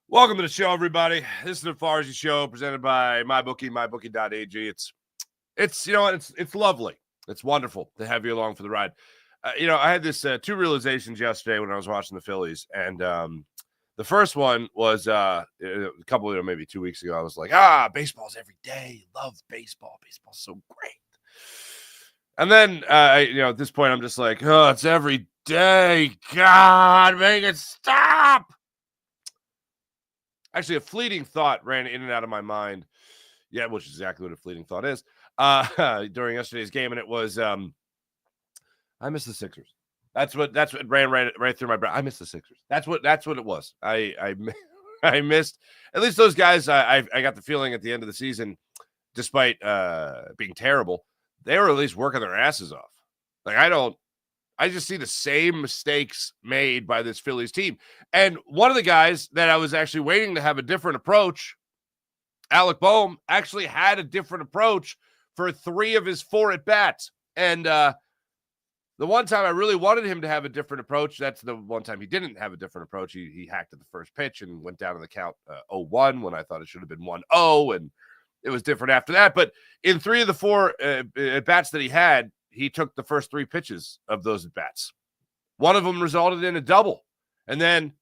Welcome to the show, everybody. This is the Farsi Show presented by MyBookie, mybookie.ag. It's lovely. It's wonderful to have you along for the ride. I had this two realizations yesterday when I was watching the Phillies, and the first one was a couple of maybe 2 weeks ago. I was like, baseball's every day. Love baseball. Baseball's so great. And then, at this point, I'm just like, oh, it's every day. God, make it stop. Actually, a fleeting thought ran in and out of my mind. Yeah, which is exactly what a fleeting thought is. During yesterday's game, and it was, I miss the Sixers. That's what ran right through my brain. I miss the Sixers. That's what it was. I missed at least those guys. I got the feeling at the end of the season, despite being terrible, they were at least working their asses off. Like I just see the same mistakes made by this Phillies team. And one of the guys that I was actually waiting to have a different approach, Alec Boehm, actually had a different approach for 3 of his 4 at-bats. And the one time I really wanted him to have a different approach, that's the one time he didn't have a different approach. He hacked at the first pitch and went down to the count 0-1 when I thought it should have been 1-0, and it was different after that. But in 3 of the 4 at-bats that he had, he took the first 3 pitches of those at-bats. One of them resulted in a double. And then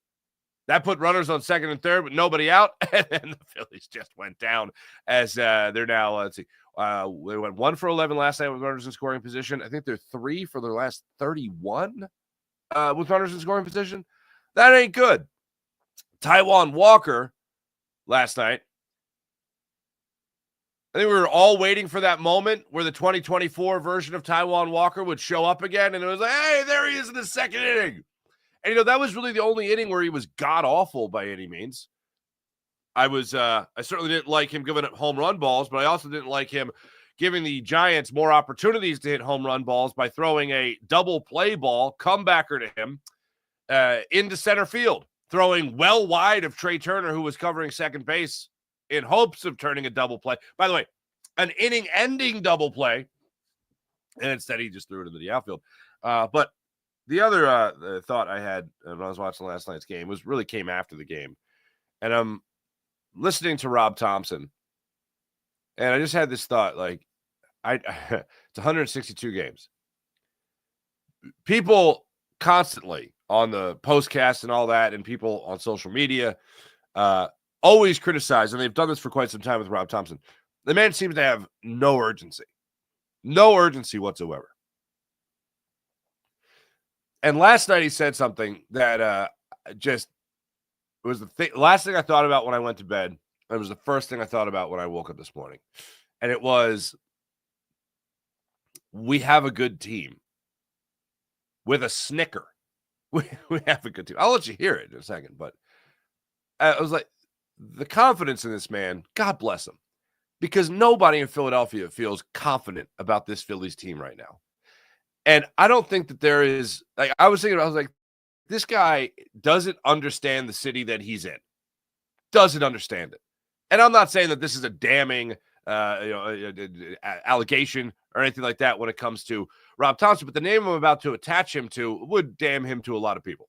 that put runners on second and third with nobody out. And then the Phillies just went down as they're now, they went 1 for 11 last night with runners in scoring position. I think they're 3 for their last 31 with runners in scoring position. That ain't good. Taijuan Walker last night, I think we were all waiting for that moment where the 2024 version of Taijuan Walker would show up again, and it was like, hey, there he is in the second inning. And, that was really the only inning where he was god-awful by any means. I certainly didn't like him giving up home run balls, but I also didn't like him giving the Giants more opportunities to hit home run balls by throwing a double play ball, comebacker to him, into center field, throwing well wide of Trey Turner, who was covering second base, in hopes of turning a double play. By the way, an inning-ending double play, and instead he just threw it into the outfield. But the other thought I had when I was watching last night's game came after the game. And I'm listening to Rob Thompson, and I just had this thought, like, it's 162 games. People constantly on the postcast and all that, and people on social media, always criticize, and they've done this for quite some time with Rob Thompson. The man seems to have no urgency whatsoever. And last night he said something that it was the last thing I thought about when I went to bed. It was the first thing I thought about when I woke up this morning. And it was, we have a good team with a snicker. We have a good team. I'll let you hear it in a second, but I was like, the confidence in this man, God bless him, because nobody in Philadelphia feels confident about this Phillies team right now. And I don't think that there is, like, I was like, this guy doesn't understand the city that he's in. Doesn't understand it. And I'm not saying that this is a damning allegation or anything like that when it comes to Rob Thompson, but the name I'm about to attach him to would damn him to a lot of people.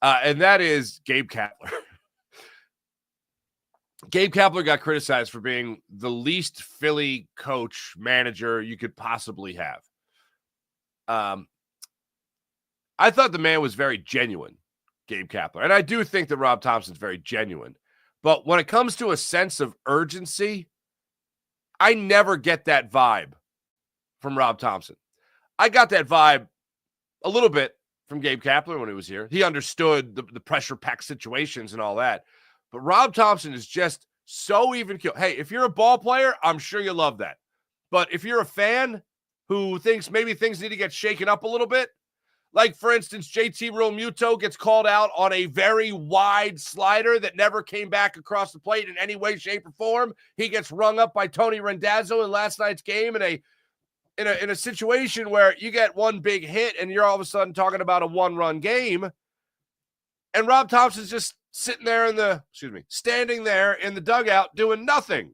And that is Gabe Kapler. Gabe Kapler got criticized for being the least Philly coach manager you could possibly have. I thought the man was very genuine, Gabe Kapler. And I do think that Rob Thompson's very genuine. But when it comes to a sense of urgency, I never get that vibe from Rob Thompson. I got that vibe a little bit from Gabe Kapler when he was here. He understood the pressure-packed situations and all that. But Rob Thompson is just so even keel. Hey, if you're a ball player, I'm sure you love that. But if you're a fan who thinks maybe things need to get shaken up a little bit, like, for instance, JT Realmuto gets called out on a very wide slider that never came back across the plate in any way, shape, or form. He gets rung up by Tony Randazzo in last night's game in a situation where you get one big hit and you're all of a sudden talking about a 1-run game. And Rob Thompson's just standing there in the dugout doing nothing.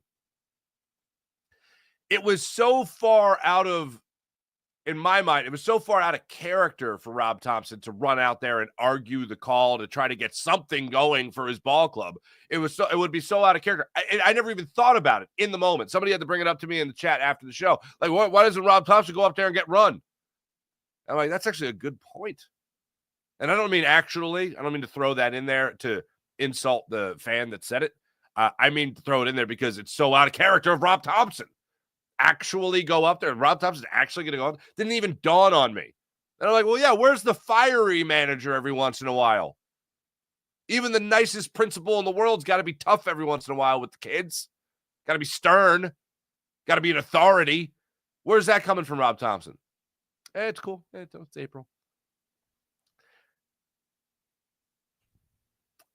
It was so far out of in my mind, it was so far out of character for Rob Thompson to run out there and argue the call to try to get something going for his ball club. It would be so out of character. I never even thought about it in the moment. Somebody had to bring it up to me in the chat after the show. Like, why doesn't Rob Thompson go up there and get run? I'm like, that's actually a good point. And I don't mean actually. I don't mean to throw that in there to insult the fan that said it. I mean to throw it in there because it's so out of character of Rob Thompson. Actually go up there and Rob Thompson's actually going to go on. Didn't even dawn on me. And I'm like, well, yeah, where's the fiery manager every once in a while? Even the nicest principal in the world's got to be tough every once in a while with the kids. Got to be stern. Got to be an authority. Where's that coming from, Rob Thompson? It's cool. It's April.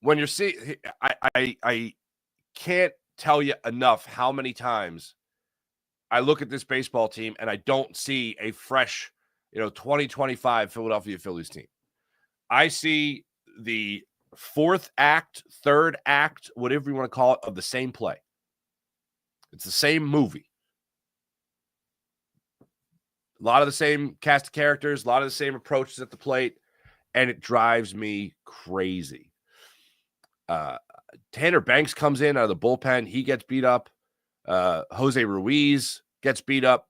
When you're seeing, I can't tell you enough how many times I look at this baseball team and I don't see a fresh, 2025 Philadelphia Phillies team. I see the fourth act, third act, whatever you want to call it, of the same play. It's the same movie. A lot of the same cast of characters, a lot of the same approaches at the plate, and it drives me crazy. Tanner Banks comes in out of the bullpen. He gets beat up. Jose Ruiz gets beat up.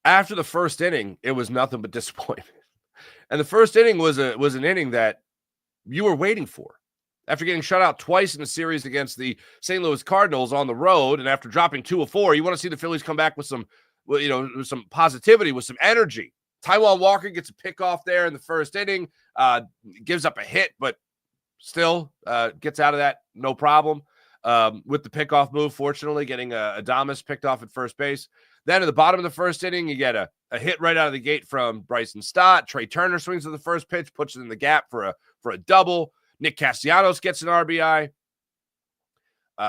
After the first inning, it was nothing but disappointment. And the first inning was an inning that you were waiting for. After getting shut out twice in the series against the St. Louis Cardinals on the road, and after dropping 2 of 4, you want to see the Phillies come back with some, with some positivity, with some energy. Taijuan Walker gets a pickoff there in the first inning, gives up a hit, but still gets out of that no problem. With the pickoff move, fortunately, getting Adames picked off at first base. Then at the bottom of the first inning, you get a hit right out of the gate from Bryson Stott. Trey Turner swings to the first pitch, puts it in the gap for a double. Nick Castellanos gets an RBI.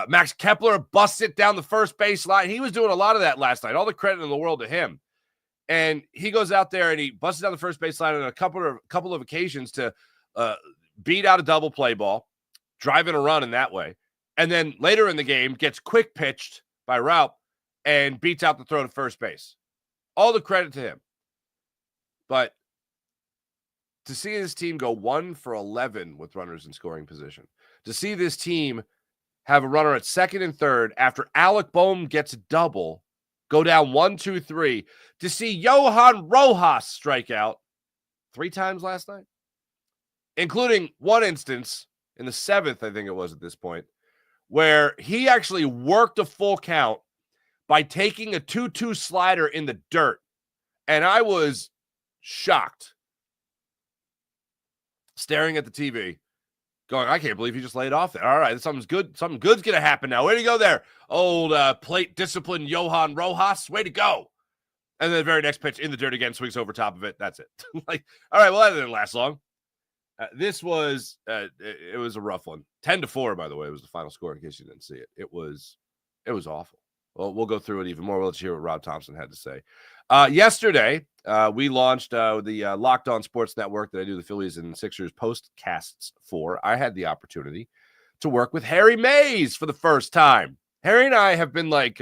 Max Kepler busts it down the first base line. He was doing a lot of that last night. All the credit in the world to him. And he goes out there and he busts down the first base line on a couple of occasions to beat out a double play ball, driving a run in that way. And then later in the game, gets quick pitched by Raup and beats out the throw to first base. All the credit to him. But to see this team go 1 for 11 with runners in scoring position, to see this team have a runner at second and third after Alec Boehm gets a double, go down 1, 2, 3, to see Johan Rojas strike out 3 times last night, including one instance in the 7th, I think it was at this point, where he actually worked a full count by taking a 2-2 slider in the dirt. And I was shocked, staring at the TV, going, I can't believe he just laid off there. All right, something good's going to happen now. Way to go there, old plate disciplined Johan Rojas. Way to go. And then the very next pitch in the dirt again, swings over top of it. That's it. Like, all right, well, that didn't last long. This was it was a rough one. 10-4, by the way, was the final score in case you didn't see it. It was awful. Well, we'll go through it even more. We'll let you hear what Rob Thompson had to say. Yesterday, we launched the Locked On Sports Network that I do the Phillies and Sixers postcasts for. I had the opportunity to work with Harry Mays for the first time. Harry and I have been like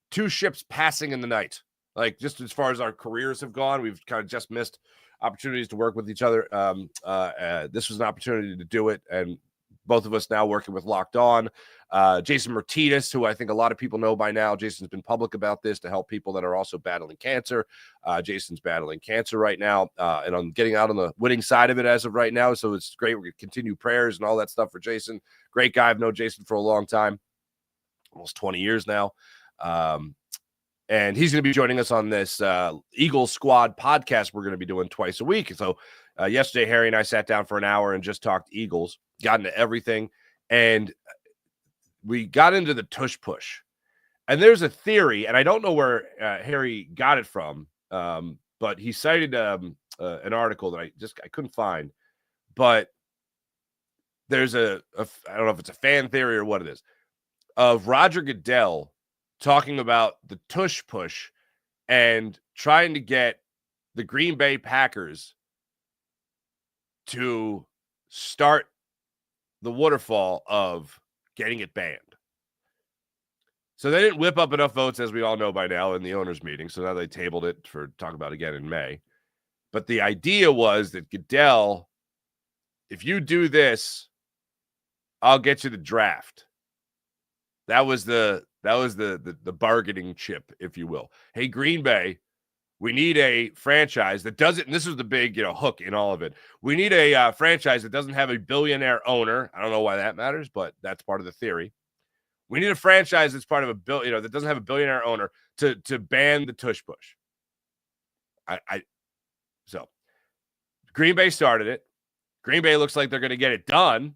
2 ships passing in the night. Like, just as far as our careers have gone, we've kind of just missed opportunities to work with each other. This was an opportunity to do it, and both of us now working with Locked On. Jason Martinez, who I think a lot of people know by now. Jason's been public about this to help people that are also battling cancer. Jason's battling cancer right now, and I'm getting out on the winning side of it as of right now, so it's great. We're going to continue prayers and all that stuff for Jason. Great guy. I've known Jason for a long time, almost 20 years now. And he's going to be joining us on this Eagle Squad podcast we're going to be doing twice a week. So yesterday, Harry and I sat down for an hour and just talked Eagles, got into everything. And we got into the tush push. And there's a theory, and I don't know where Harry got it from, but he cited an article that I couldn't find. But there's I don't know if it's a fan theory or what it is, of Roger Goodell talking about the tush push and trying to get the Green Bay Packers to start the waterfall of getting it banned. So they didn't whip up enough votes, as we all know by now, in the owners' meeting. So now they tabled it for talk about again in May. But the idea was that Goodell, if you do this, I'll get you the draft. That was the bargaining chip, if you will. Hey, Green Bay, we need a franchise that doesn't, and this is the big, hook in all of it. We need a franchise that doesn't have a billionaire owner. I don't know why that matters, but that's part of the theory. We need a franchise that's part of a that doesn't have a billionaire owner to ban the tush push. So Green Bay started it. Green Bay looks like they're going to get it done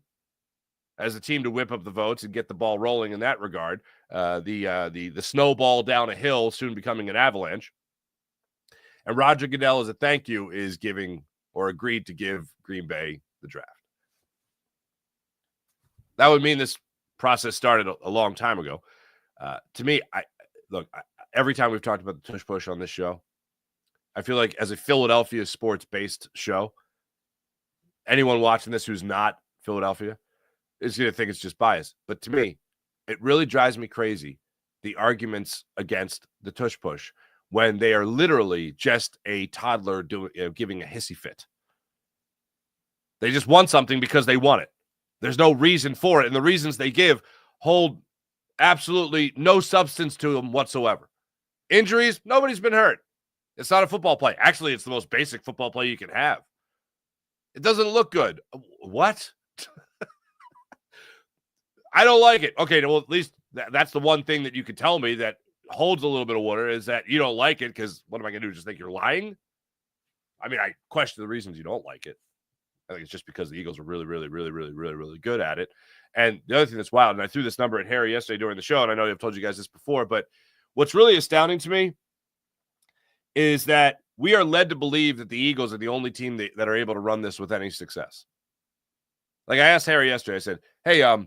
as a team to whip up the votes and get the ball rolling in that regard. The snowball down a hill soon becoming an avalanche. And Roger Goodell, as a thank you, is giving or agreed to give Green Bay the draft. That would mean this process started a long time ago. To me, every time we've talked about the tush push on this show, I feel like as a Philadelphia sports-based show, anyone watching this who's not Philadelphia is going to think it's just bias. But to me, it really drives me crazy, the arguments against the tush push, when they are literally just a toddler giving a hissy fit. They just want something because they want it. There's no reason for it, and the reasons they give hold absolutely no substance to them whatsoever. Injuries, nobody's been hurt. It's not a football play. Actually, it's the most basic football play you can have. It doesn't look good. What? I don't like it. Okay, well, at least that's the one thing that you could tell me that holds a little bit of water, is that you don't like it, because what am I going to do? Just think you're lying? I mean, I question the reasons you don't like it. I think it's just because the Eagles are really, really, really, really, really, really good at it. And the other thing that's wild, and I threw this number at Harry yesterday during the show, and I know I've told you guys this before, but what's really astounding to me is that we are led to believe that the Eagles are the only team that are able to run this with any success. Like, I asked Harry yesterday, I said, hey,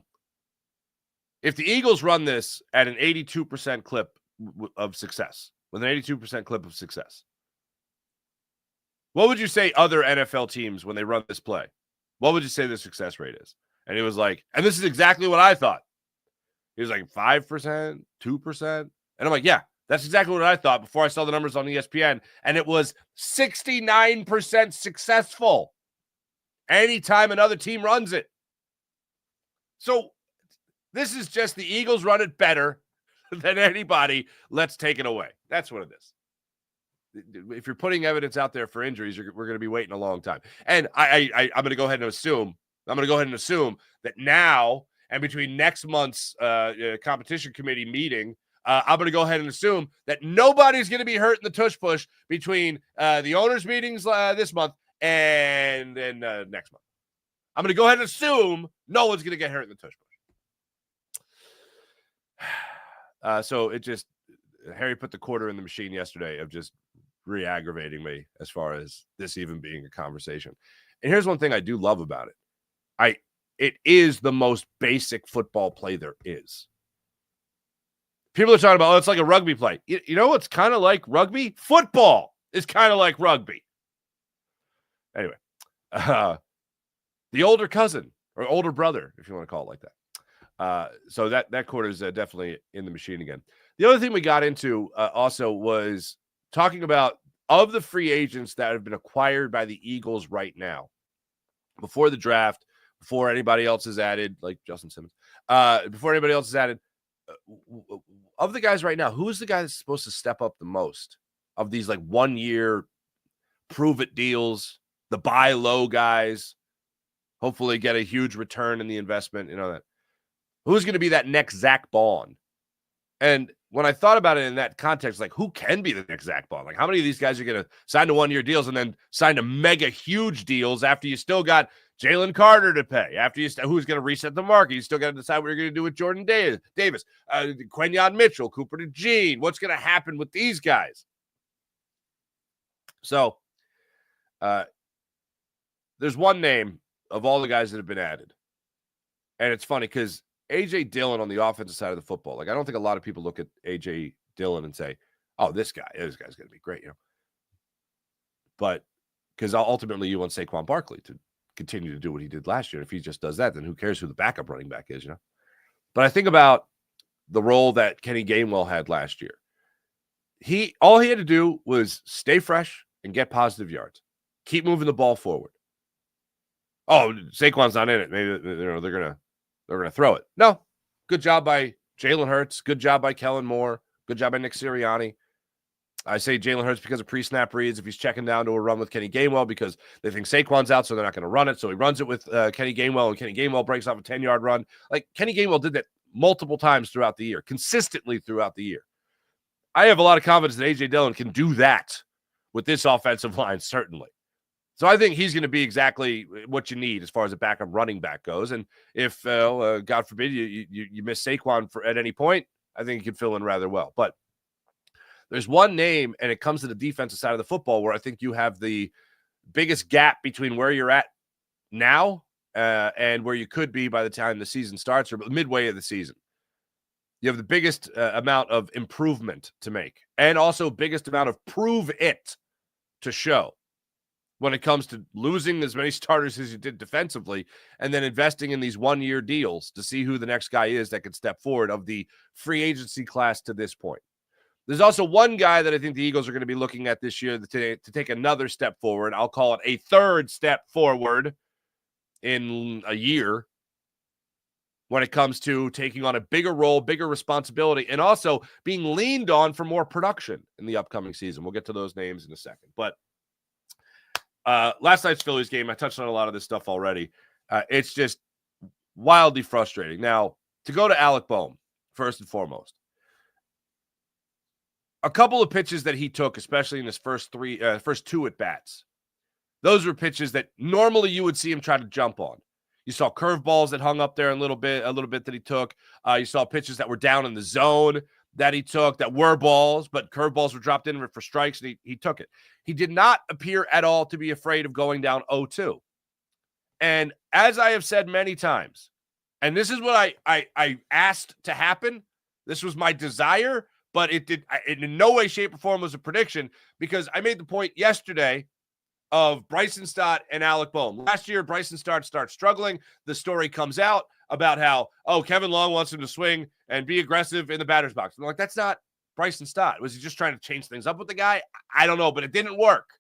if the Eagles run this at an 82% clip of success, with an 82% clip of success, what would you say other NFL teams, when they run this play, what would you say the success rate is? And he was like, and this is exactly what I thought. He was like 5%, 2%. And I'm like, yeah, that's exactly what I thought before I saw the numbers on ESPN. And it was 69% successful anytime another team runs it. So this is just the Eagles run it better than anybody. Let's take it away. That's what it is. If you're putting evidence out there for injuries, we're going to be waiting a long time. And I'm going to go ahead and assume that now, and between next month's competition committee meeting, I'm going to go ahead and assume that nobody's going to be hurt in the tush push between the owners' meetings this month and next month. I'm going to go ahead and assume no one's going to get hurt in the tush push. So it just, Harry put the quarter in the machine yesterday of just re-aggravating me as far as this even being a conversation. And here's one thing I do love about it. It is the most basic football play there is. People are talking about, it's like a rugby play. You know what's kind of like rugby? Football is kind of like rugby. Anyway, the older cousin or older brother, if you want to call it like that. So that quarter is definitely in the machine again. The other thing we got into also was talking about, of the free agents that have been acquired by the Eagles right now, before the draft, before anybody else is added, like Justin Simmons, before anybody else is added, of the guys right now, who is the guy that's supposed to step up the most of these, like, 1 year prove it deals, the buy low guys, hopefully get a huge return in the investment, that. Who's going to be that next Zach Bond? And when I thought about it in that context, like, who can be the next Zach Bond? Like, how many of these guys are going to sign to 1 year deals and then sign to mega huge deals after you still got Jalen Carter to pay? After who's going to reset the market? You still got to decide what you're going to do with Jordan Davis, Quenyon Mitchell, Cooper DeJean. What's going to happen with these guys? So there's one name of all the guys that have been added. And it's funny because A.J. Dillon on the offensive side of the football, like, I don't think a lot of people look at A.J. Dillon and say, oh, this guy's going to be great, But because ultimately you want Saquon Barkley to continue to do what he did last year. If he just does that, then who cares who the backup running back is, But I think about the role that Kenny Gainwell had last year. All he had to do was stay fresh and get positive yards. Keep moving the ball forward. Oh, Saquon's not in it. Maybe they're gonna throw it. No. Good job by Jalen Hurts. Good job by Kellen Moore. Good job by Nick Sirianni. I say Jalen Hurts because of pre-snap reads. If he's checking down to a run with Kenny Gainwell because they think Saquon's out, so they're not going to run it. So he runs it with Kenny Gainwell, and Kenny Gainwell breaks off a 10-yard run. Like, Kenny Gainwell did that multiple times throughout the year, consistently throughout the year. I have a lot of confidence that A.J. Dillon can do that with this offensive line, certainly. So I think he's going to be exactly what you need as far as a backup running back goes. And if, God forbid, you miss Saquon at any point, I think he can fill in rather well. But there's one name, and it comes to the defensive side of the football, where I think you have the biggest gap between where you're at now and where you could be by the time the season starts or midway of the season. You have the biggest amount of improvement to make, and also biggest amount of prove it to show when it comes to losing as many starters as you did defensively and then investing in these one-year deals to see who the next guy is that could step forward of the free agency class to this point. There's also one guy that I think the Eagles are going to be looking at this year to take another step forward. I'll call it a third step forward in a year when it comes to taking on a bigger role, bigger responsibility, and also being leaned on for more production in the upcoming season. We'll get to those names in a second. But last night's Phillies game, I touched on a lot of this stuff already. It's just wildly frustrating. Now, to go to Alec Bohm, first and foremost, a couple of pitches that he took, especially in his first two at-bats, those were pitches that normally you would see him try to jump on. You saw curveballs that hung up there a little bit that he took. You saw pitches that were down in the zone that he took that were balls, but curveballs were dropped in for strikes, and he took it. He did not appear at all to be afraid of going down 0-2. And as I have said many times, and this is what I asked to happen, this was my desire, but it in no way, shape, or form was a prediction, because I made the point yesterday of Bryson Stott and Alec Bohm. Last year, Bryson Stott starts struggling. The story comes out about how, Kevin Long wants him to swing and be aggressive in the batter's box. I'm like, that's not Bryson Stott. Was he just trying to change things up with the guy? I don't know, but it didn't work.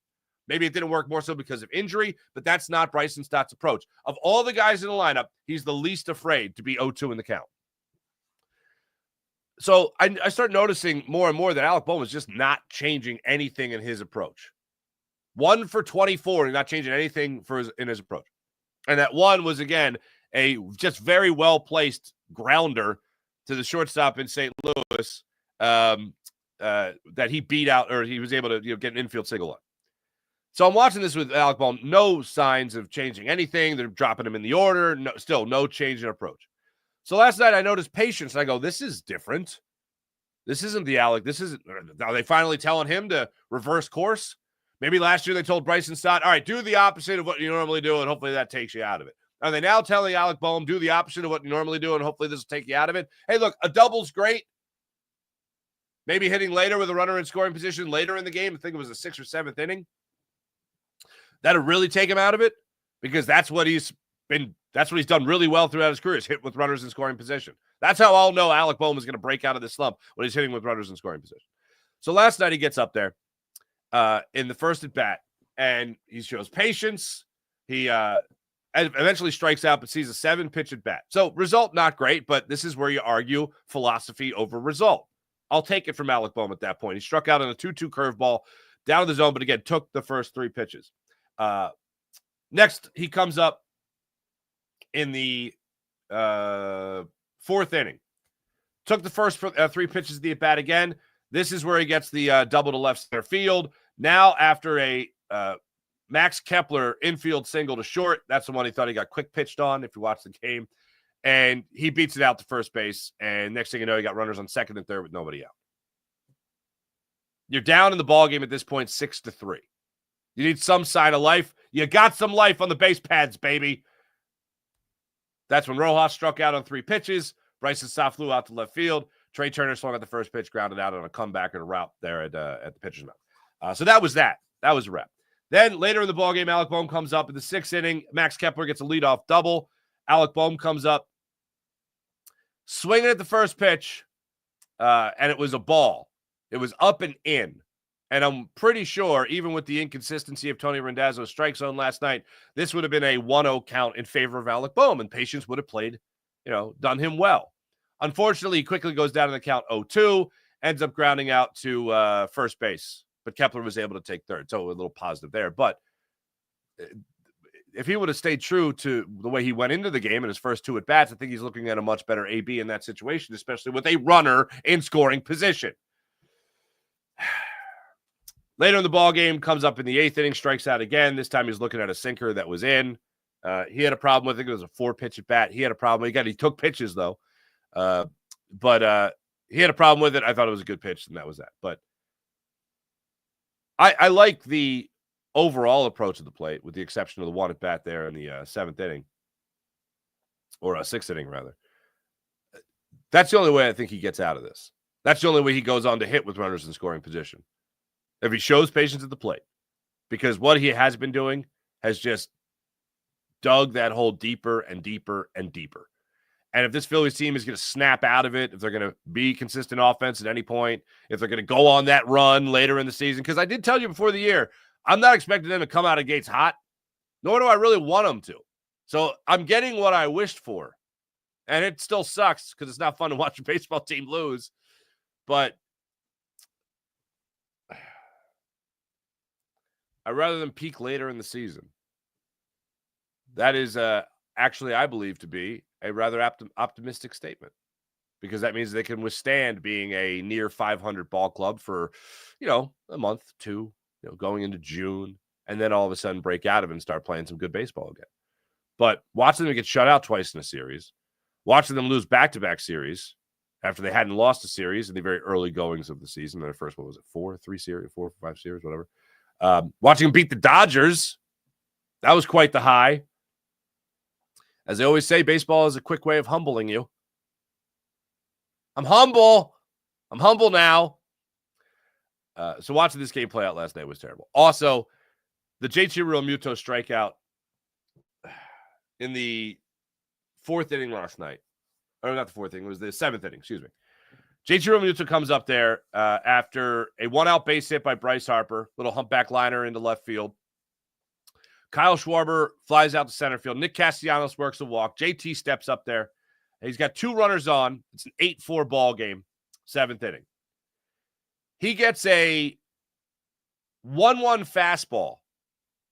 Maybe it didn't work more so because of injury, but that's not Bryson Stott's approach. Of all the guys in the lineup, he's the least afraid to be 0-2 in the count. So I start noticing more and more that Alec Bohm was just not changing anything in his approach. 1 for 24, and not changing anything in his approach. And that one was, again, a just very well-placed grounder to the shortstop in St. Louis that he beat out, or he was able to get an infield single on. So I'm watching this with Alec Bohm. No signs of changing anything. They're dropping him in the order. Still no change in approach. So last night I noticed patience, and I go, this is different. This isn't the Alec. Are they finally telling him to reverse course? Maybe last year they told Bryson Stott, all right, do the opposite of what you normally do, and hopefully that takes you out of it. Are they now telling Alec Bohm, do the opposite of what you normally do, and hopefully this will take you out of it? Hey, look, a double's great. Maybe hitting later with a runner in scoring position later in the game. I think it was the 6th or 7th inning. That'll really take him out of it, because that's what he's done really well throughout his career, is hit with runners in scoring position. That's how I'll know Alec Bohm is going to break out of this slump, when he's hitting with runners in scoring position. So last night he gets up there in the first at bat, and he shows patience. He eventually strikes out, but sees a 7-pitch at bat. So result not great, but this is where you argue philosophy over result. I'll take it from Alec Bohm at that point. He struck out on a 2-2 curveball down the zone, but again took the first 3 pitches. Next, he comes up in the 4th inning. Took the first 3 pitches of the at-bat again. This is where he gets the double to left center field. Now, after a Max Kepler infield single to short, that's the one he thought he got quick pitched on, if you watch the game. And he beats it out to first base. And next thing you know, he got runners on second and third with nobody out. You're down in the ballgame at this point, 6-3. You need some sign of life. You got some life on the base pads, baby. That's when Rojas struck out on 3 pitches. Bryson Stott flew out to left field. Trey Turner swung at the first pitch, grounded out on a comeback and a route there at the pitcher's mound. So that was that. That was a wrap. Then later in the ballgame, Alec Bohm comes up in the 6th inning. Max Kepler gets a leadoff double. Alec Bohm comes up, swinging at the first pitch, and it was a ball. It was up and in. And I'm pretty sure, even with the inconsistency of Tony Randazzo's strike zone last night, this would have been a 1-0 count in favor of Alec Boehm, and Patience would have played, done him well. Unfortunately, he quickly goes down in the count 0-2, ends up grounding out to first base. But Kepler was able to take third, so a little positive there. But if he would have stayed true to the way he went into the game in his first 2 at-bats, I think he's looking at a much better AB in that situation, especially with a runner in scoring position. Later in the ball game, comes up in the 8th inning, strikes out again. This time he's looking at a sinker that was in. He had a problem with it. It was a 4-pitch at bat. He had a problem. He took pitches, though. But he had a problem with it. I thought it was a good pitch, and that was that. But I like the overall approach of the plate, with the exception of the 1 at bat there in the 7th inning, or 6th inning, rather. That's the only way I think he gets out of this. That's the only way he goes on to hit with runners in scoring position. If he shows patience at the plate, because what he has been doing has just dug that hole deeper and deeper and deeper. And if this Phillies team is going to snap out of it, if they're going to be consistent offense at any point, if they're going to go on that run later in the season, because I did tell you before the year, I'm not expecting them to come out of gates hot, nor do I really want them to. So I'm getting what I wished for. And it still sucks because it's not fun to watch a baseball team lose. But I'd rather than peak later in the season. That is actually, I believe, to be a rather optimistic statement, because that means they can withstand being a near 500 ball club for, a month, 2, going into June, and then all of a sudden break out of it and start playing some good baseball again. But watching them get shut out twice in a series, watching them lose back-to-back series after they hadn't lost a series in the very early goings of the season, their first, 4 or 5 series, whatever. Watching them beat the Dodgers, that was quite the high. As they always say, baseball is a quick way of humbling you. I'm humble. I'm humble now. So watching this game play out last night was terrible. Also, the JT Realmuto strikeout in the 4th inning last night. Or not the 4th inning, it was the 7th inning, excuse me. JT Realmuto comes up there after a 1-out base hit by Bryce Harper, little humpback liner into left field. Kyle Schwarber flies out to center field. Nick Castellanos works a walk. JT steps up there. He's got 2 runners on. It's an 8-4 ball game, 7th inning. He gets a 1-1 fastball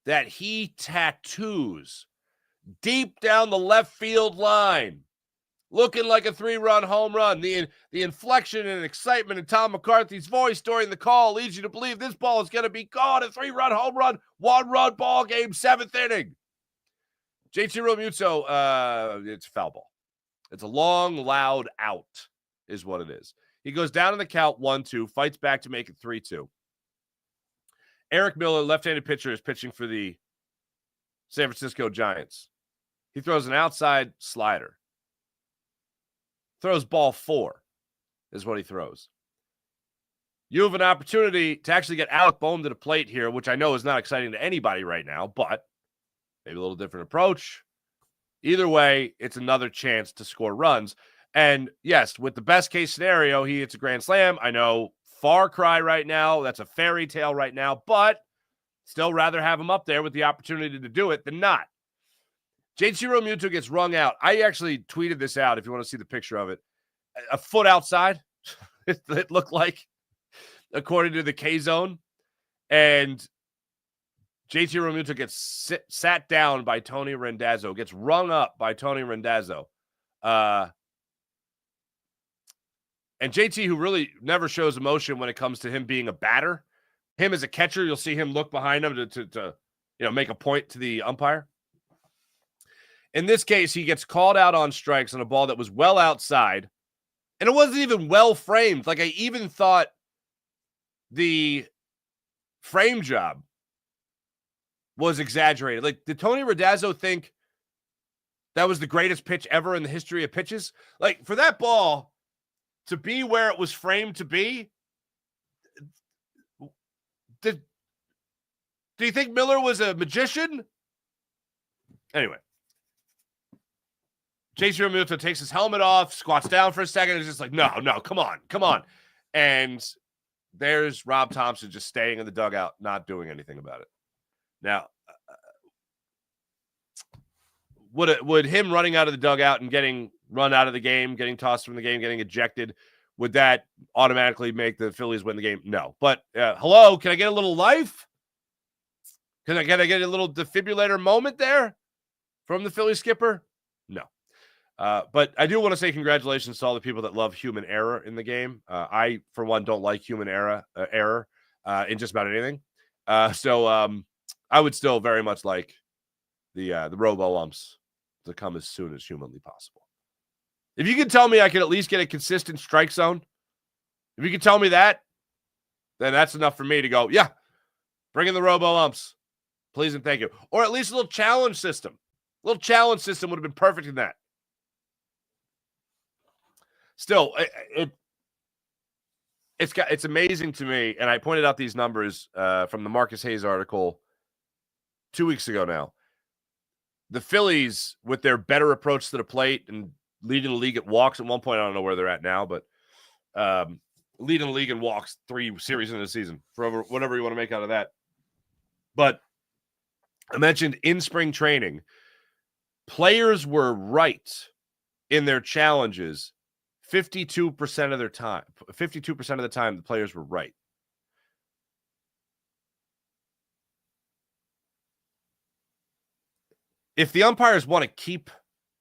that he tattoos deep down the left field line, looking like a 3-run home run. The inflection and excitement in Tom McCarthy's voice during the call leads you to believe this ball is going to be gone. A 3-run home run, 1-run ball game, 7th inning. JT Realmuto, it's a foul ball. It's a long, loud out is what it is. He goes down in the count 1-2, fights back to make it 3-2. Eric Miller, left-handed pitcher, is pitching for the San Francisco Giants. He throws an outside slider. Throws ball 4 is what he throws. You have an opportunity to actually get Alec Boehm to the plate here, which I know is not exciting to anybody right now, but maybe a little different approach. Either way, it's another chance to score runs. And yes, with the best case scenario, he hits a grand slam. I know, far cry right now. That's a fairy tale right now, but still rather have him up there with the opportunity to do it than not. JT Realmuto gets rung out. I actually tweeted this out if you want to see the picture of it. A foot outside, it looked like, according to the K-Zone. And JT Realmuto gets sat down by Tony Randazzo, gets rung up by Tony Randazzo. And JT, who really never shows emotion when it comes to him being a batter, him as a catcher, you'll see him look behind him to make a point to the umpire. In this case, he gets called out on strikes on a ball that was well outside, and it wasn't even well framed. Like, I even thought the frame job was exaggerated. Like, did Tony Randazzo think that was the greatest pitch ever in the history of pitches? Like, for that ball to be where it was framed to be, do you think Miller was a magician? Anyway, JT Realmuto takes his helmet off, squats down for a second, and is just like, no, come on. And there's Rob Thompson just staying in the dugout, not doing anything about it. Now, would him running out of the dugout and getting run out of the game, getting tossed from the game, getting ejected, would that automatically make the Phillies win the game? No. But hello, can I get a little life? Can I get a little defibrillator moment there from the Philly skipper? No. But I do want to say congratulations to all the people that love human error in the game. I, for one, don't like human error in just about anything. So I would still very much like the robo-umps to come as soon as humanly possible. If you can tell me I can at least get a consistent strike zone, if you can tell me that, then that's enough for me to go, yeah, bring in the robo-umps. Please and thank you. Or at least a little challenge system. A little challenge system would have been perfect in that. Still, it's amazing to me, and I pointed out these numbers from the Marcus Hayes article 2 weeks ago now. The Phillies, with their better approach to the plate and leading the league at walks, at one point, I don't know where they're at now, but leading the league in walks 3 series into the season, for whatever you want to make out of that. But I mentioned in spring training, players were right in their challenges 52% of their time. 52% of the time, the players were right. If the umpires want to keep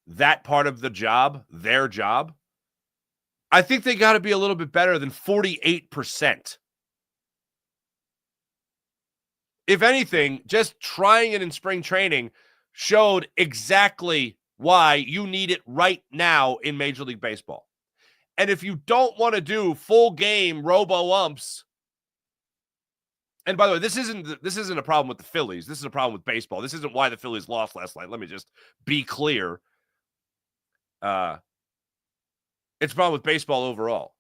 that part of the job, their job, I think they got to be a little bit better than 48%. If anything, just trying it in spring training showed exactly why you need it right now in Major League Baseball. And if you don't want to do full game robo-umps, and by the way, this isn't a problem with the Phillies. This is a problem with baseball. This isn't why the Phillies lost last night. Let me just be clear. It's a problem with baseball overall.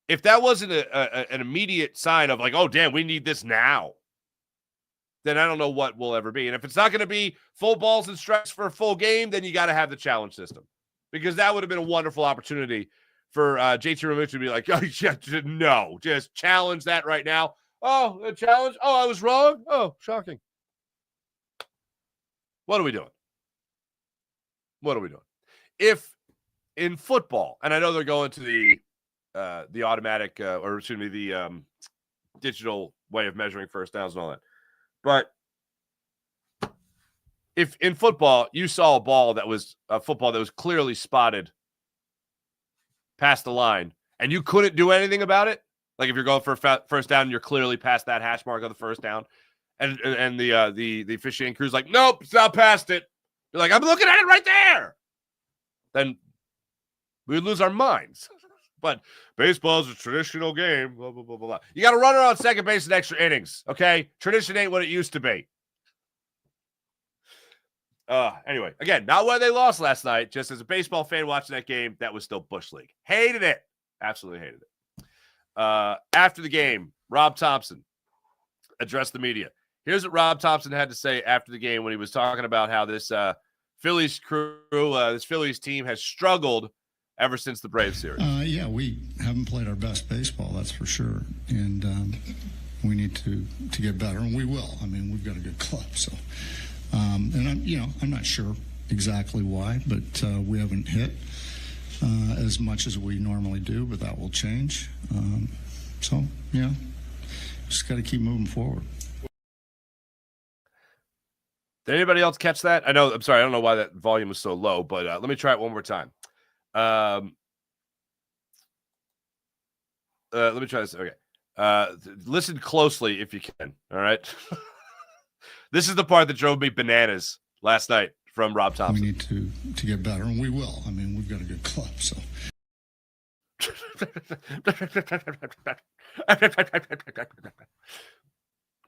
If that wasn't an immediate sign of like, oh, damn, we need this now, then I don't know what will ever be. And if it's not going to be full balls and strikes for a full game, then you got to have the challenge system, because that would have been a wonderful opportunity for JT Realmuto to be like, oh, yeah, no, just challenge that right now. Oh, a challenge? Oh, I was wrong? Oh, shocking. What are we doing? If in football, and I know they're going to the automatic, or excuse me, the digital way of measuring first downs and all that, but if in football you saw a football that was clearly spotted past the line, and you couldn't do anything about it, like if you're going for a first down and you're clearly past that hash mark of the first down, and the officiating crew's like, nope, it's not past it. You're like, I'm looking at it right there. Then we would lose our minds. But baseball is a traditional game. Blah, blah, blah, blah, blah. You got to run around second base in extra innings, okay? Tradition ain't what it used to be. Anyway, again, not why they lost last night. Just as a baseball fan watching that game, that was still Bush League. Hated it. Absolutely hated it. After the game, Rob Thompson addressed the media. Here's what Rob Thompson had to say after the game when he was talking about how this Phillies crew, this Phillies team has struggled ever since the Braves series. Yeah, we haven't played our best baseball, that's for sure. And we need to get better, and we will. I mean, we've got a good club. So, and I'm not sure exactly why, but we haven't hit as much as we normally do, but that will change. So, yeah, just got to keep moving forward. Did anybody else catch that? I'm sorry, I don't know why that volume was so low, but let me try it one more time. Let me try this. Okay. Listen closely if you can. All right. This is the part that drove me bananas last night from Rob Thompson. We need to get better, and we will. I mean, we've got a good club, so.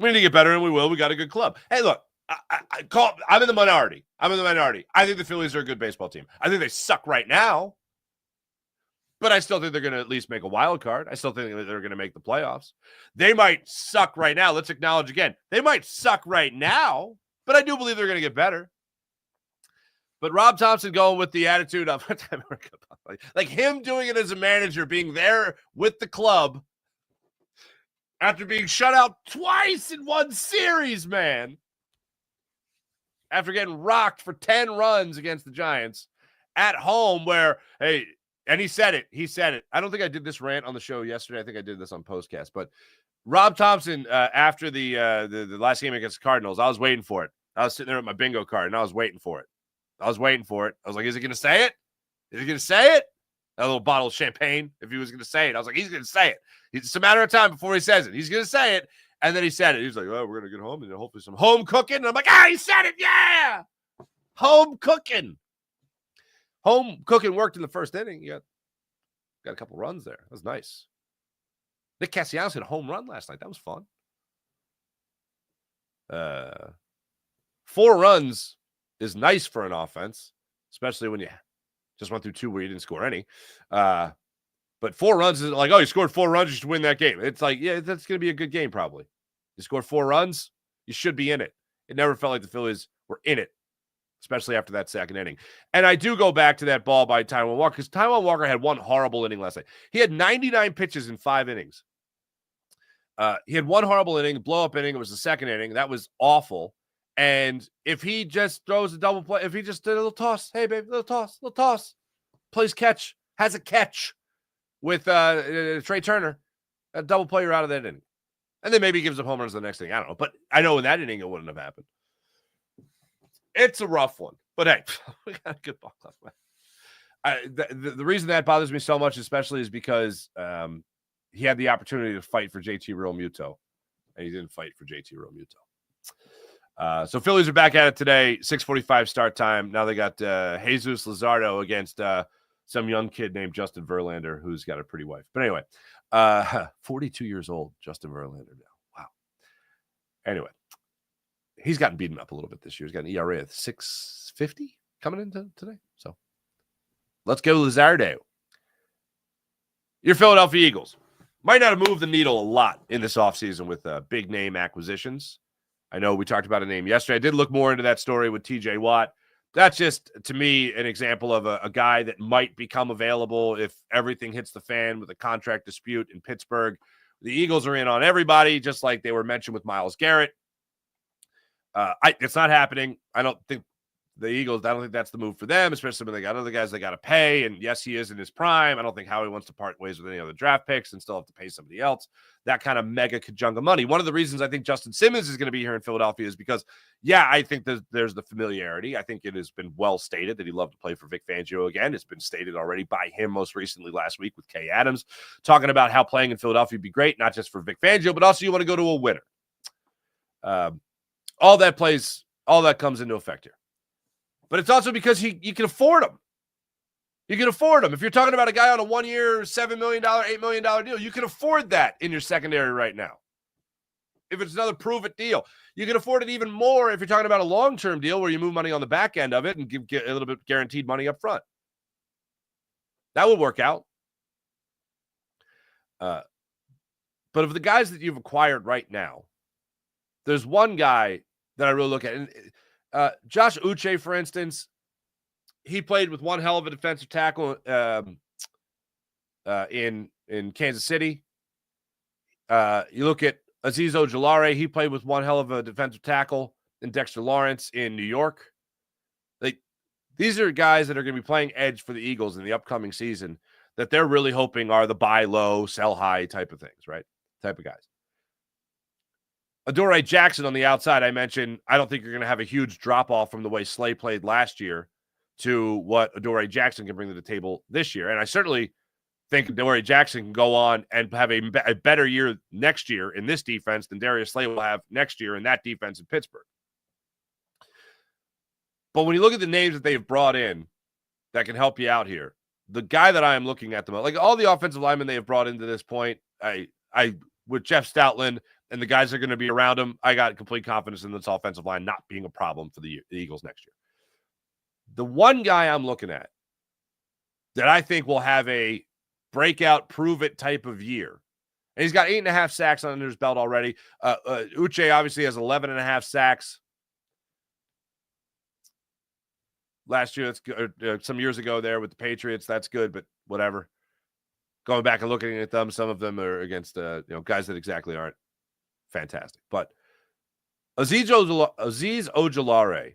We need to get better, and we will. We got a good club. Hey, look, I'm in the minority. I think the Phillies are a good baseball team. I think they suck right now, but I still think they're going to at least make a wild card. I still think they're going to make the playoffs. They might suck right now. Let's acknowledge again. They might suck right now, but I do believe they're going to get better. But Rob Thompson going with the attitude of like him doing it as a manager, being there with the club after being shut out twice in one series, man. After getting rocked for 10 runs against the Giants at home where, hey, and he said it. I don't think I did this rant on the show yesterday. I think I did this on Postcast. But Rob Thompson, after the last game against the Cardinals, I was waiting for it. I was sitting there with my bingo card, and I was waiting for it. I was like, is he going to say it? Is he going to say it? A little bottle of champagne, if he was going to say it. I was like, he's going to say it. It's a matter of time before he says it. He's going to say it. And then he said it. He was like, oh, we're going to get home and hopefully some home cooking. And I'm like, he said it. Yeah. Home cooking. Home cooking worked in the first inning. You got a couple runs there. That was nice. Nick Castellanos hit a home run last night. That was fun. 4 runs is nice for an offense, especially when you just went through 2 where you didn't score any. But 4 runs is like, oh, you scored 4 runs, you should win that game. It's like, yeah, that's going to be a good game probably. You scored 4 runs, you should be in it. It never felt like the Phillies were in it, especially after that second inning. And I do go back to that ball by Taijuan Walker because Taijuan Walker had one horrible inning last night. He had 99 pitches in 5 innings. He had one horrible inning, blow-up inning. It was the second inning. That was awful. And if he just throws a double play, if he just did a little toss, hey, babe, little toss, plays catch, has a catch with Trey Turner, a double play, you're out of that inning. And then maybe he gives up home runs the next inning. I don't know. But I know in that inning it wouldn't have happened. It's a rough one. But hey, we got a good ball club. The reason that bothers me so much, especially, is because he had the opportunity to fight for JT Realmuto, and he didn't fight for JT Realmuto. So Phillies are back at it today, 6:45 start time. Now they got Jesus Luzardo against some young kid named Justin Verlander, who's got a pretty wife. But anyway, 42 years old, Justin Verlander now. Wow. Anyway, he's gotten beaten up a little bit this year. He's got an ERA of 6.50 coming into today. So let's go Luzardo. Your Philadelphia Eagles might not have moved the needle a lot in this offseason with big name acquisitions. I know we talked about a name yesterday. I did look more into that story with TJ Watt. That's just, to me, an example of a guy that might become available if everything hits the fan with a contract dispute in Pittsburgh. The Eagles are in on everybody, just like they were mentioned with Myles Garrett. It's not happening. I don't think that's the move for them, especially when they got other guys they got to pay. And yes, he is in his prime. I don't think Howie wants to part ways with any other draft picks and still have to pay somebody else that kind of mega kajunga money. One of the reasons I think Justin Simmons is going to be here in Philadelphia is because, I think there's the familiarity. I think it has been well stated that he loved to play for Vic Fangio again. It's been stated already by him most recently last week with Kay Adams, talking about how playing in Philadelphia would be great, not just for Vic Fangio, but also you want to go to a winner. All that comes into effect here. But it's also because you can afford him. You can afford him. If you're talking about a guy on a 1-year, $7 million, $8 million deal, you can afford that in your secondary right now. If it's another prove-it deal, you can afford it even more if you're talking about a long-term deal where you move money on the back end of it and get a little bit guaranteed money up front. That would work out. But of the guys that you've acquired right now, there's one guy that I really look at. And Josh Uche, for instance, he played with one hell of a defensive tackle in Kansas City. You look at Azeez Ojulari, he played with one hell of a defensive tackle in Dexter Lawrence in New York. These are guys that are going to be playing edge for the Eagles in the upcoming season that they're really hoping are the buy low, sell high type of things, right? Type of guys. Adoree Jackson on the outside, I mentioned, I don't think you're going to have a huge drop-off from the way Slay played last year to what Adoree Jackson can bring to the table this year. And I certainly think Adoree Jackson can go on and have a better year next year in this defense than Darius Slay will have next year in that defense in Pittsburgh. But when you look at the names that they've brought in that can help you out here, the guy that I am looking at the most, like all the offensive linemen they have brought into this point, I with Jeff Stoutland and the guys that are going to be around him, I got complete confidence in this offensive line not being a problem for the Eagles next year. The one guy I'm looking at that I think will have a breakout, prove-it type of year, and he's got 8.5 sacks under his belt already. Uche obviously has 11.5 sacks. last year. That's good. Some years ago there with the Patriots. That's good, but whatever. Going back and looking at them, some of them are against guys that exactly aren't fantastic. But Azeez Ojulari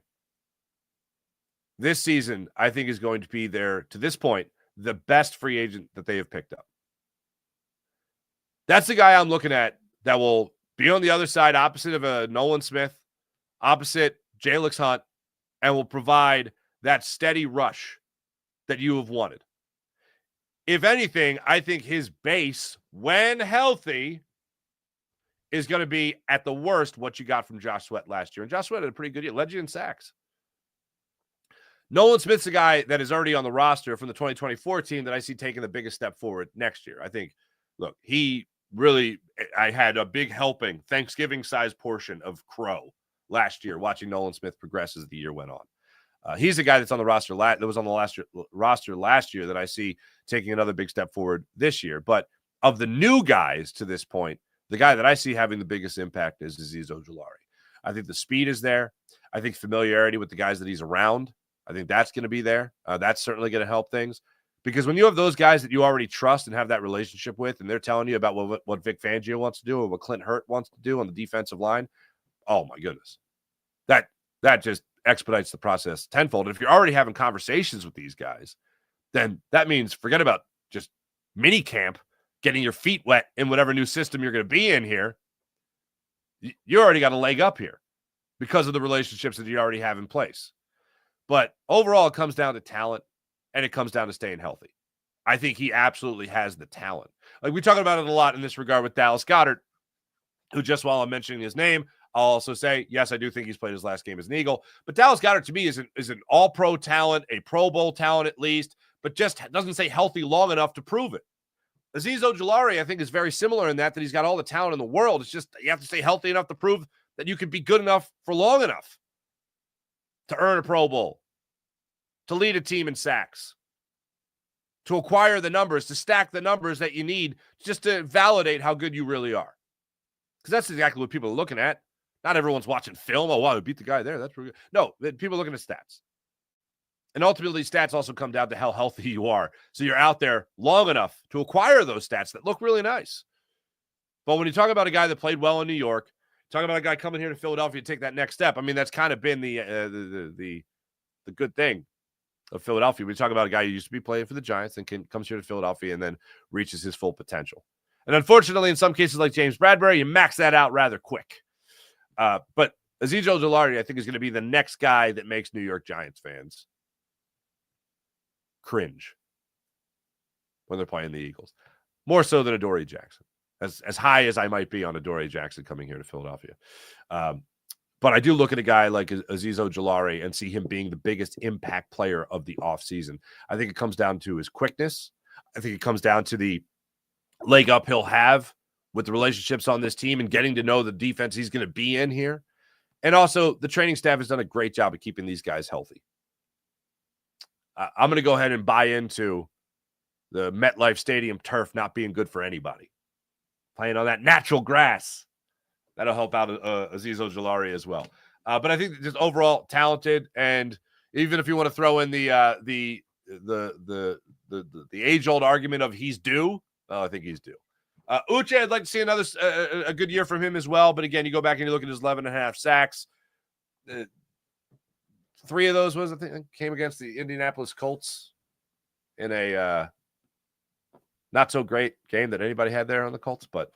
this season, I think, is going to be to this point, the best free agent that they have picked up. That's the guy I'm looking at that will be on the other side, opposite of a Nolan Smith, opposite Jalix Hunt, and will provide that steady rush that you have wanted. If anything, I think his base, when healthy, is going to be, at the worst, what you got from Josh Sweat last year. And Josh Sweat had a pretty good year, led you in sacks. Nolan Smith's a guy that is already on the roster from the 2024 team that I see taking the biggest step forward next year. I think, look, I had a big helping, Thanksgiving-sized portion of crow last year, watching Nolan Smith progress as the year went on. He's a guy that's on the roster that was on the roster last year that I see taking another big step forward this year. But of the new guys to this point, the guy that I see having the biggest impact is Azeez Ojulari. I think the speed is there. I think familiarity with the guys that he's around, I think that's going to be there. That's certainly going to help things. Because when you have those guys that you already trust and have that relationship with, and they're telling you about what Vic Fangio wants to do or what Clint Hurt wants to do on the defensive line, oh my goodness. That just expedites the process tenfold. And if you're already having conversations with these guys, then that means forget about just mini camp, getting your feet wet in whatever new system you're going to be in here. You already got a leg up here because of the relationships that you already have in place. But overall, it comes down to talent, and it comes down to staying healthy. I think he absolutely has the talent. Like, we talk about it a lot in this regard with Dallas Goedert, who, just while I'm mentioning his name, I'll also say, yes, I do think he's played his last game as an Eagle. But Dallas Goedert, to me, is an all-pro talent, a Pro Bowl talent at least, but just doesn't stay healthy long enough to prove it. Azeez Ojulari, I think, is very similar in that he's got all the talent in the world. It's just you have to stay healthy enough to prove that you can be good enough for long enough to earn a Pro Bowl, to lead a team in sacks, to acquire the numbers, to stack the numbers that you need just to validate how good you really are. Because that's exactly what people are looking at. Not everyone's watching film. Oh, wow, we beat the guy there. That's pretty good. No, people are looking at stats. And ultimately, stats also come down to how healthy you are. So you're out there long enough to acquire those stats that look really nice. But when you talk about a guy that played well in New York, talking about a guy coming here to Philadelphia to take that next step, I mean, that's kind of been the good thing of Philadelphia. We talk about a guy who used to be playing for the Giants and comes here to Philadelphia and then reaches his full potential. And unfortunately, in some cases like James Bradbury, you max that out rather quick. But Azeez Ojulari, I think, is going to be the next guy that makes New York Giants fans cringe when they're playing the Eagles. More so than Adoree Jackson. As high as I might be on Adoree Jackson coming here to Philadelphia. But I do look at a guy like Azeez Ojulari and see him being the biggest impact player of the offseason. I think it comes down to his quickness. I think it comes down to the leg up he'll have with the relationships on this team and getting to know the defense he's going to be in here. And also, the training staff has done a great job of keeping these guys healthy. I'm going to go ahead and buy into the MetLife Stadium turf not being good for anybody. Playing on that natural grass. That'll help out Azeez Ojulari as well. But I think just overall talented, and even if you want to throw in the age-old argument of he's due, I think he's due. Uche, I'd like to see a good year from him as well. But again, you go back and you look at his 11.5 sacks. 3 of those I think came against the Indianapolis Colts in a not so great game that anybody had there on the Colts. But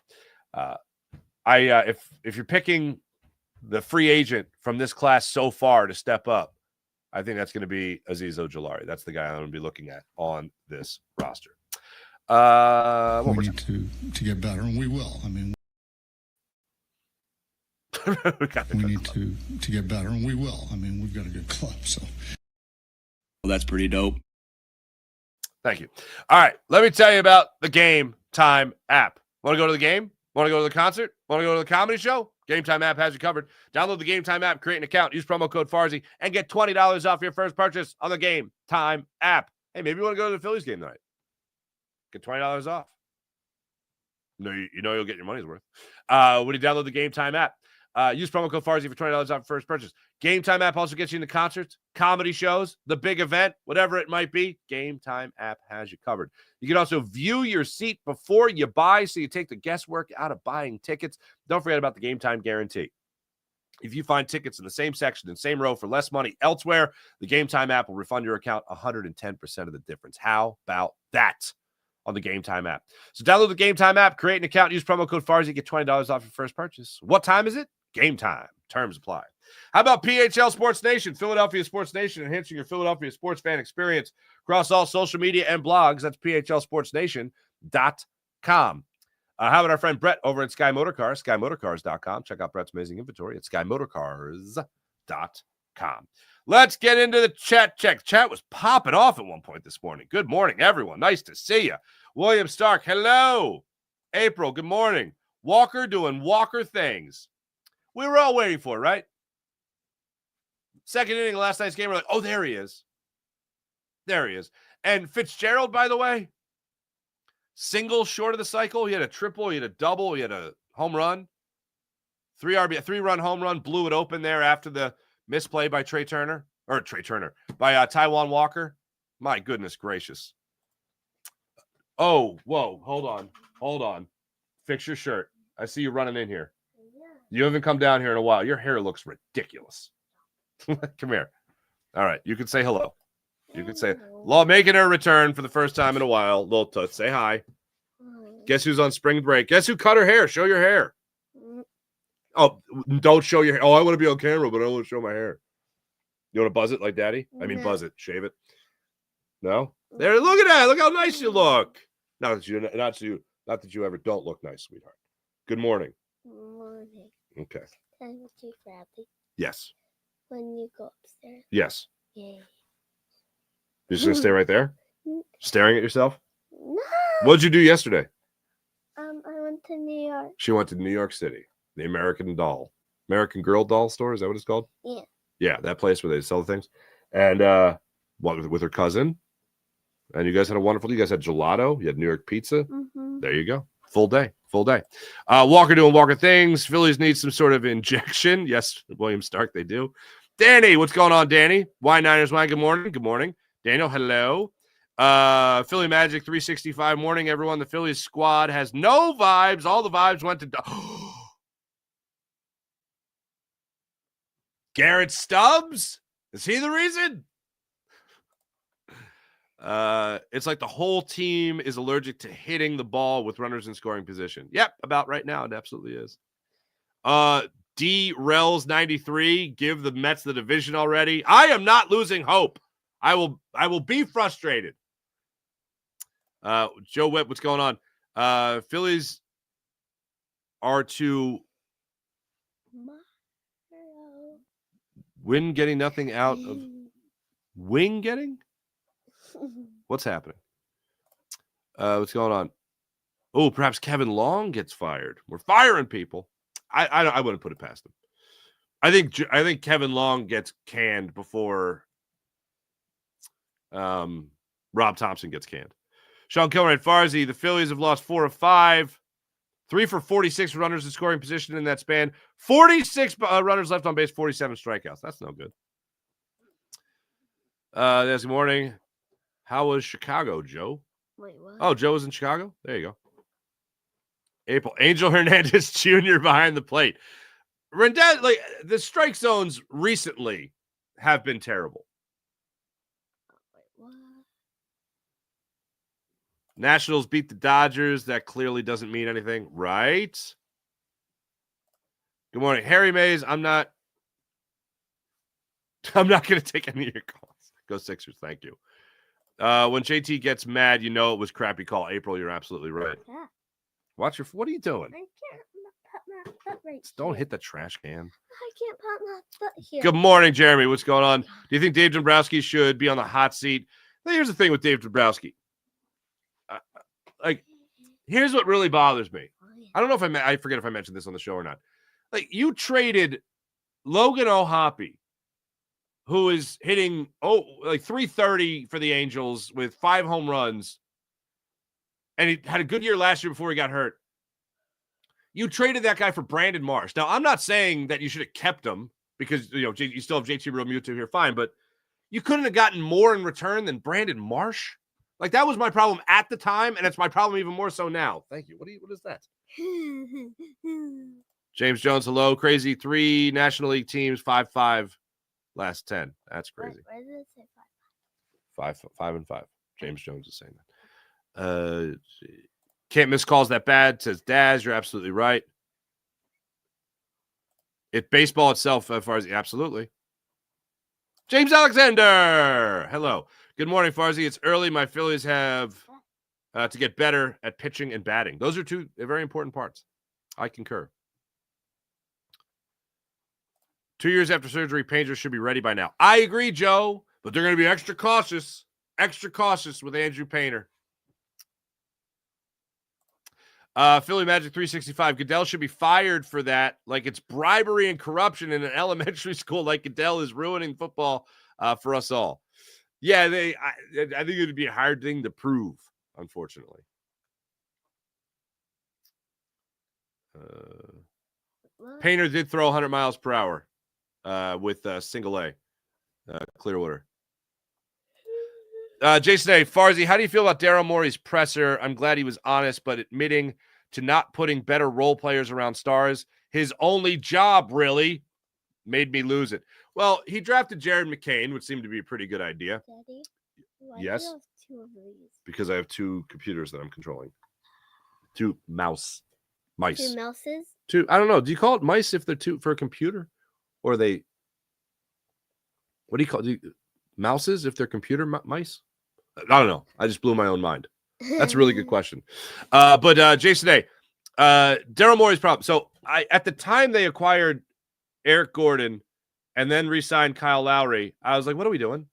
if you're picking the free agent from this class so far to step up, I think that's going to be Azeez Ojulari. That's the guy I'm going to be looking at on this roster. We need to get better, and we will. I mean, we need to get better, and we will. I mean, we've got a good club, so. Well, that's pretty dope. Thank you. All right, let me tell you about the Game Time app. Want to go to the game? Want to go to the concert? Want to go to the comedy show? Game Time app has you covered. Download the Game Time app, create an account, use promo code Farzy, and get $20 off your first purchase on the Game Time app. Hey, maybe you want to go to the Phillies game tonight. Get $20 off. No, you know you'll get your money's worth. When you download the Game Time app, Use promo code Farzi for $20 off your first purchase. Game Time app also gets you into concerts, comedy shows, the big event, whatever it might be. Game Time app has you covered. You can also view your seat before you buy, so you take the guesswork out of buying tickets. Don't forget about the Game Time guarantee. If you find tickets in the same section and same row for less money elsewhere, the Game Time app will refund your account 110% of the difference. How about that on the Game Time app? So download the Game Time app, create an account, use promo code Farzi, get $20 off your first purchase. What time is it? Game Time. Terms apply. How about PHL Sports Nation? Philadelphia Sports Nation, enhancing your Philadelphia sports fan experience across all social media and blogs. That's phlsportsnation.com. How about our friend Brett over at Sky Motorcars, skymotorcars.com. Check out Brett's amazing inventory at skymotorcars.com. Let's get into the chat check. Chat was popping off at one point this morning. Good morning, everyone. Nice to see you. William Stark, hello. April, good morning. Walker doing Walker things. We were all waiting for it, right? Second inning of last night's game, we're like, oh, there he is. There he is. And Fitzgerald, by the way, single short of the cycle. He had a triple, he had a double, he had a home run. 3-run home run, blew it open there after the misplay by by Taijuan Walker. My goodness gracious. Oh, whoa, hold on. Fix your shirt. I see you running in here. You haven't come down here in a while. Your hair looks ridiculous. Come here. All right, you can say hello. You can say, Law making her return for the first time in a while. Little Toots, say hi. Guess who's on spring break? Guess who cut her hair? Show your hair. Oh, don't show your hair. Oh, I want to be on camera, but I don't want to show my hair. You want to buzz it like daddy? I mean, buzz it. Shave it. No? There, look at that. Look how nice you look. Not that you ever don't look nice, sweetheart. Good morning. Morning. Okay. Can I go to Bradley Yes. when you go upstairs? Yes. Yay. You're just going to stay right there? Staring at yourself? No. What'd you do yesterday? I went to New York. She went to New York City. The American Girl doll store. Is that what it's called? Yeah. Yeah, that place where they sell the things. And with her cousin. And you guys had you guys had gelato. You had New York pizza. Mm-hmm. There you go. Full day. Walker doing Walker things. Phillies need some sort of injection. Yes, William Stark, they do. Danny, what's going on, Danny? Why Niners Wine? Good morning. Good morning. Daniel, hello. Philly Magic 365 morning, everyone. The Phillies squad has no vibes. All the vibes went to Garrett Stubbs. Is he the reason? It's like the whole team is allergic to hitting the ball with runners in scoring position. Yep, about right now, it absolutely is. D Rels 93, give the Mets the division already. I am not losing hope. I will be frustrated. Joe Witt, what's going on? Phillies are to win, getting nothing out of wing getting. What's happening? What's going on? Oh, perhaps Kevin Long gets fired. We're firing people. I wouldn't put it past him. I think Kevin Long gets canned before Rob Thompson gets canned. Sean Kilrain, Farzi, the Phillies have lost 4 of 5. 3 for 46 runners in scoring position in that span. 46 runners left on base, 47 strikeouts. That's no good. This morning. How was Chicago, Joe? Wait, what? Oh, Joe was in Chicago? There you go. April. Angel Hernandez Jr. behind the plate. Rendez, like the strike zones recently have been terrible. Wait, what? Nationals beat the Dodgers. That clearly doesn't mean anything, right? Good morning. Harry Mays, I'm not going to take any of your calls. Go Sixers. Thank you. When JT gets mad, you know it was crappy call. April, you're absolutely right. Yeah. Watch your. What are you doing? I can't put my foot right Don't here. hit the trash can. I can't put my foot here. Good morning, Jeremy. What's going on? Do you think Dave Dombrowski should be on the hot seat? Now, here's the thing with Dave Dombrowski. Here's what really bothers me. I don't know if I forget if I mentioned this on the show or not. Like, you traded Logan O'Hoppe, who is hitting like 330 for the Angels with 5 home runs, and he had a good year last year before he got hurt. You traded that guy for Brandon Marsh. Now, I'm not saying that you should have kept him because, you still have JT Realmuto here, fine, but you couldn't have gotten more in return than Brandon Marsh? Like, that was my problem at the time, and it's my problem even more so now. Thank you. What is that? James Jones, hello. Crazy 3 National League teams, 5-5 last 10. That's crazy. Where did it say 5 and 5. James Jones is saying that. Can't miss calls that bad, says Daz. You're absolutely right. It baseball itself, as far as absolutely. James Alexander, hello. Good morning, Farzy. It's early. My Phillies have to get better at pitching and batting. Those are two very important parts. I concur. 2 years after surgery, Painter should be ready by now. I agree, Joe, but they're going to be extra cautious with Andrew Painter. Philly Magic 365. Goodell should be fired for that. Like it's bribery and corruption in an elementary school. Like Goodell is ruining football for us all. Yeah, I think it would be a hard thing to prove, unfortunately. Painter did throw 100 miles per hour with single A, Clearwater. Jason A. Farzy, how do you feel about Daryl Morey's presser? I'm glad he was honest, but admitting to not putting better role players around stars. His only job, really, made me lose it. Well, he drafted Jared McCain, which seemed to be a pretty good idea. Daddy? Why Yes. do you have 2 of these? Because I have 2 computers that I'm controlling. 2 mice. 2 mouses? 2. I don't know. Do you call it mice if they're 2 for a computer? Or are they... What do you call it? Mouses if they're computer mice? I don't know. I just blew my own mind. That's a really good question. But Jason A., Daryl Morey's problem. So at the time they acquired Eric Gordon and then re-signed Kyle Lowry, I was like, what are we doing?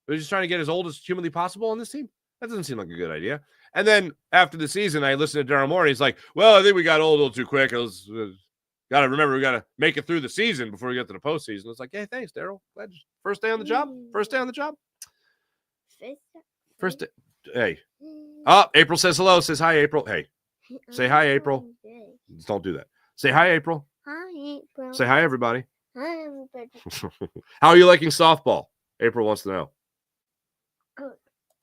We're just trying to get as old as humanly possible on this team? That doesn't seem like a good idea. And then after the season, I listened to Daryl Morey. He's like, well, I think we got old a little too quick. Got to remember, we got to make it through the season before we get to the postseason. It's like, hey, thanks, Daryl. First day on the job? First day on the job? First day. Hey. Oh, April says hello. Says hi, April. Hey. Say hi, April. Just don't do that. Say hi, April. Hi, April. Say hi, everybody. Hi, everybody. How are you liking softball? April wants to know. Good.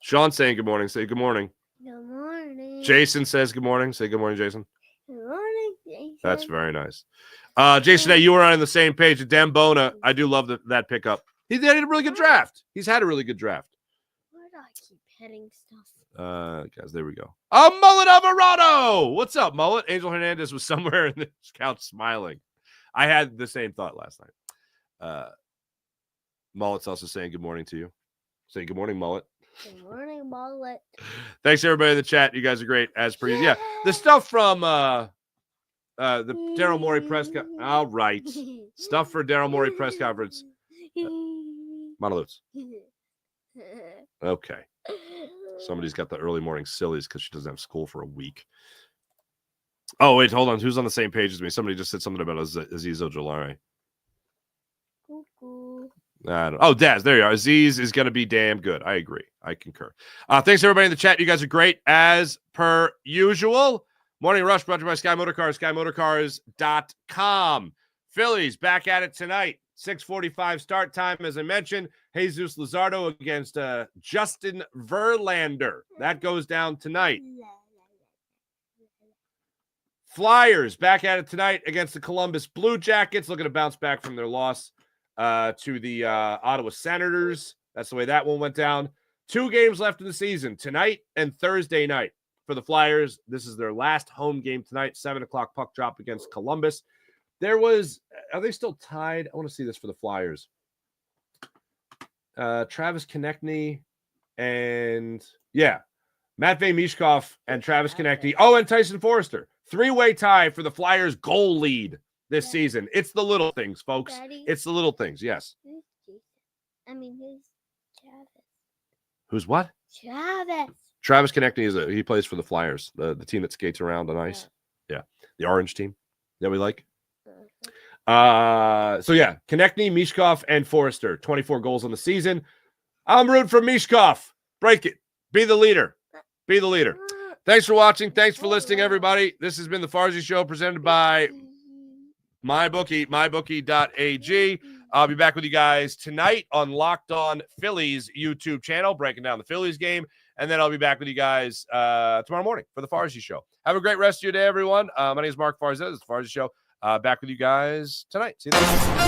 Sean's saying good morning. Say good morning. Good morning. Jason says good morning. Say good morning, Jason. Good morning, Jason. That's very nice. Jason, you were on the same page with Dambona. I do love that pickup. He had a really good draft. He's had a really good draft. Why do I keep hitting stuff? Guys, there we go. Mullet Alvarado. What's up, Mullet? Angel Hernandez was somewhere in the couch smiling. I had the same thought last night. Mullet's also saying good morning to you. Say good morning, Mullet. Good morning, Mullet. Thanks, everybody in the chat. You guys are great, as per usual. Yeah, the stuff from the Daryl Morey press conference. All right. Stuff for Daryl Morey press conference. Monoliths. Okay. Somebody's got the early morning sillies because she doesn't have school for a week. Oh, wait, hold on. Who's on the same page as me? Somebody just said something about Aziz Ojolari. Oh, Daz, there you are. Aziz is going to be damn good. I agree. I concur. Thanks, everybody in the chat. You guys are great, as per usual. Morning Rush brought to you by Sky Motorcars, SkyMotorcars.com. Phillies back at it tonight. 6:45 start time, as I mentioned. Jesus Luzardo against Justin Verlander. That goes down tonight. Flyers back at it tonight against the Columbus Blue Jackets, looking to bounce back from their loss to the Ottawa Senators. That's the way that one went down. 2 games left in the season, tonight and Thursday night for the Flyers. This is their last home game tonight, 7 o'clock puck drop against Columbus. Are they still tied? I want to see this for the Flyers. Travis Konechny and, Matvei Mishkov and Travis Konechny. Oh, and Tyson Forrester. 3-way tie for the Flyers' goal lead this season. It's the little things, folks. Daddy? It's the little things, yes. Who's Travis? Who's what? Travis. Travis Konechny he plays for the Flyers, the team that skates around on ice. Yeah. The orange team that we like. Konechny, Mishkov, and Forrester. 24 goals on the season. I'm rooting for Mishkov. Break it. Be the leader. Be the leader. Thanks for watching. Thanks for listening, everybody. This has been the Farzy Show presented by MyBookie, mybookie.ag. I'll be back with you guys tonight on Locked On Phillies YouTube channel, breaking down the Phillies game. And then I'll be back with you guys tomorrow morning for the Farzy Show. Have a great rest of your day, everyone. My name is Mark Farzez. It's the Farzy Show. Back with you guys tonight. See you then.